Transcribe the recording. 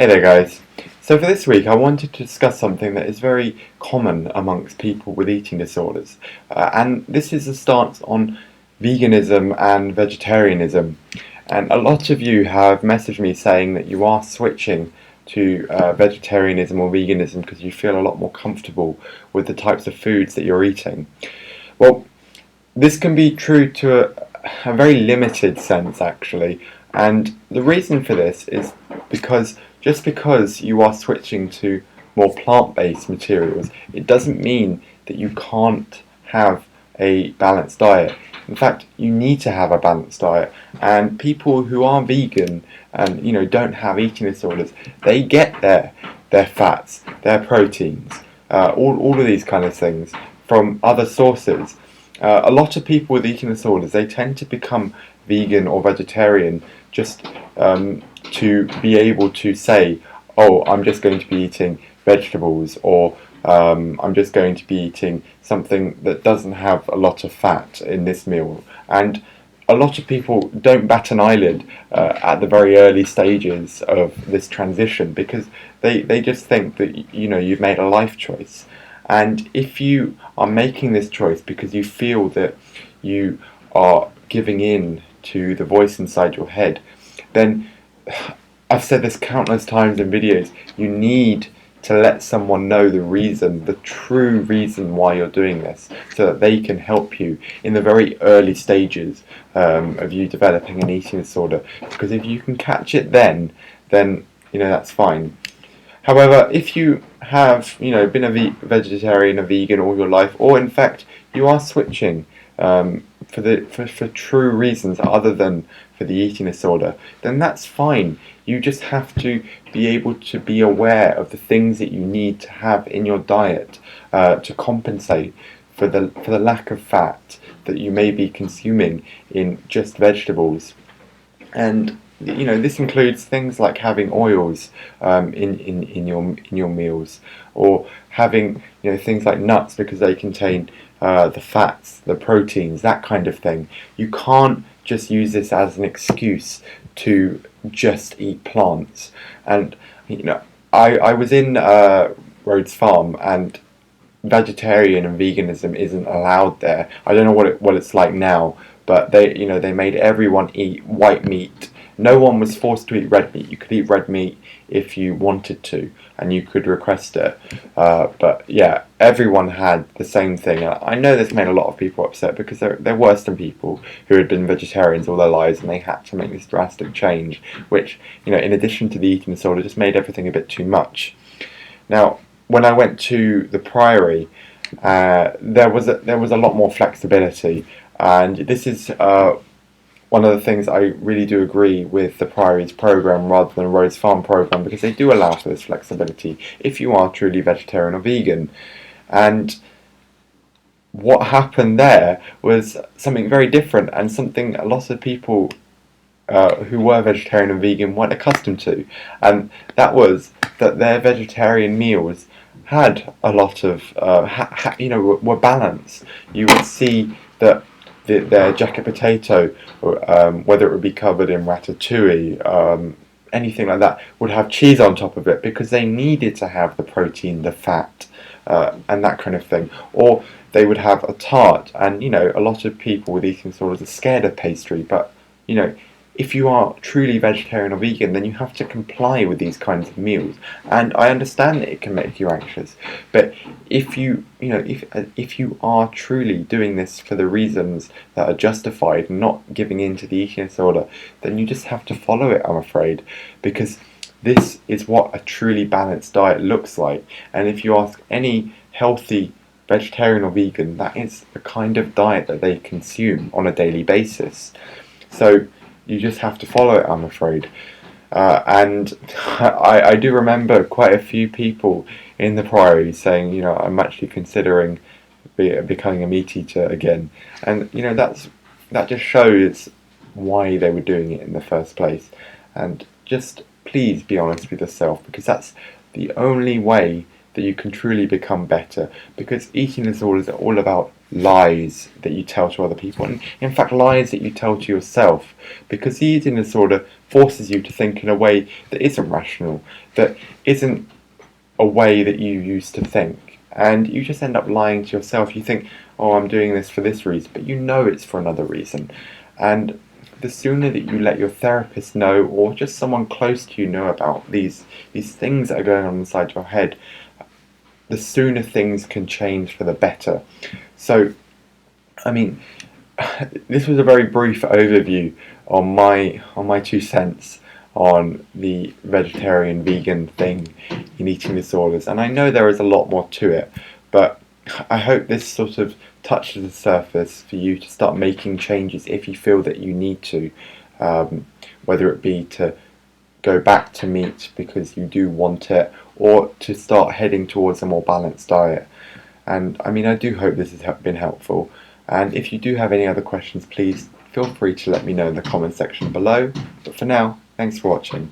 Hey there guys. So for this week I wanted to discuss something that is very common amongst people with eating disorders, and this is a stance on veganism and vegetarianism. And a lot of you have messaged me saying that you are switching to vegetarianism or veganism because you feel a lot more comfortable with the types of foods that you're eating. Well, this can be true to a very limited sense actually, and the reason for this is because just because you are switching to more plant-based materials, it doesn't mean that you can't have a balanced diet. In fact, you need to have a balanced diet, and people who are vegan and don't have eating disorders, they get their fats, their proteins, all of these kind of things from other sources. A lot of people with eating disorders, they tend to become vegan or vegetarian just to be able to say, oh, I'm just going to be eating vegetables, or I'm just going to be eating something that doesn't have a lot of fat in this meal. And a lot of people don't bat an eyelid at the very early stages of this transition because they just think that you've made a life choice. And if you are making this choice because you feel that you are giving in to the voice inside your head, then I've said this countless times in videos, you need to let someone know the reason, the true reason why you're doing this, so that they can help you in the very early stages of you developing an eating disorder. Because if you can catch it then that's fine. However, if you have been a vegetarian, a vegan all your life, or in fact you are switching for true reasons other than for the eating disorder, then that's fine. You just have to be able to be aware of the things that you need to have in your diet to compensate for the lack of fat that you may be consuming in just vegetables. And this includes things like having oils in your meals, or having things like nuts because they contain the fats, the proteins, that kind of thing. You can't just use this as an excuse to just eat plants. And I was in Rhodes Farm, and vegetarian and veganism isn't allowed there. I don't know what it's like now, but they made everyone eat white meat. No one was forced to eat red meat. You could eat red meat if you wanted to, and you could request it. But yeah, everyone had the same thing. I know this made a lot of people upset because there were some people who had been vegetarians all their lives, and they had to make this drastic change, which in addition to the eating disorder, just made everything a bit too much. Now, when I went to the Priory, there was a lot more flexibility, and this is one of the things I really do agree with the Priory's program rather than Rhodes Farm program, because they do allow for this flexibility if you are truly vegetarian or vegan. And what happened there was something very different, and something a lot of people who were vegetarian and vegan weren't accustomed to, and that was that their vegetarian meals had a lot of were balanced. You would see that their jacket potato, whether it would be covered in ratatouille, anything like that, would have cheese on top of it because they needed to have the protein, the fat, and that kind of thing. Or they would have a tart, and a lot of people with eating disorders are scared of pastry, but if you are truly vegetarian or vegan, then you have to comply with these kinds of meals. And I understand that it can make you anxious, but if if you are truly doing this for the reasons that are justified, not giving in to the eating disorder, then you just have to follow it, I'm afraid, because this is what a truly balanced diet looks like. And if you ask any healthy vegetarian or vegan, that is the kind of diet that they consume on a daily basis. So you just have to follow it, I'm afraid. And I do remember quite a few people in the Priory saying, I'm actually considering becoming a meat eater again. And that just shows why they were doing it in the first place. And just please be honest with yourself, because that's the only way that you can truly become better. Because eating disorders are all about lies that you tell to other people, and in fact lies that you tell to yourself, because the eating disorder forces you to think in a way that isn't rational, that isn't a way that you used to think, and you just end up lying to yourself. You think, oh, I'm doing this for this reason, but you know it's for another reason. And the sooner that you let your therapist know, or just someone close to you know about these things that are going on inside your head, the sooner things can change for the better. So, I mean, this was a very brief overview on my 2 cents on the vegetarian vegan thing in eating disorders, and I know there is a lot more to it, but I hope this sort of touches the surface for you to start making changes if you feel that you need to, whether it be to go back to meat because you do want it, or to start heading towards a more balanced diet. And I mean, I do hope this has been helpful. And if you do have any other questions, please feel free to let me know in the comment section below. But for now, thanks for watching.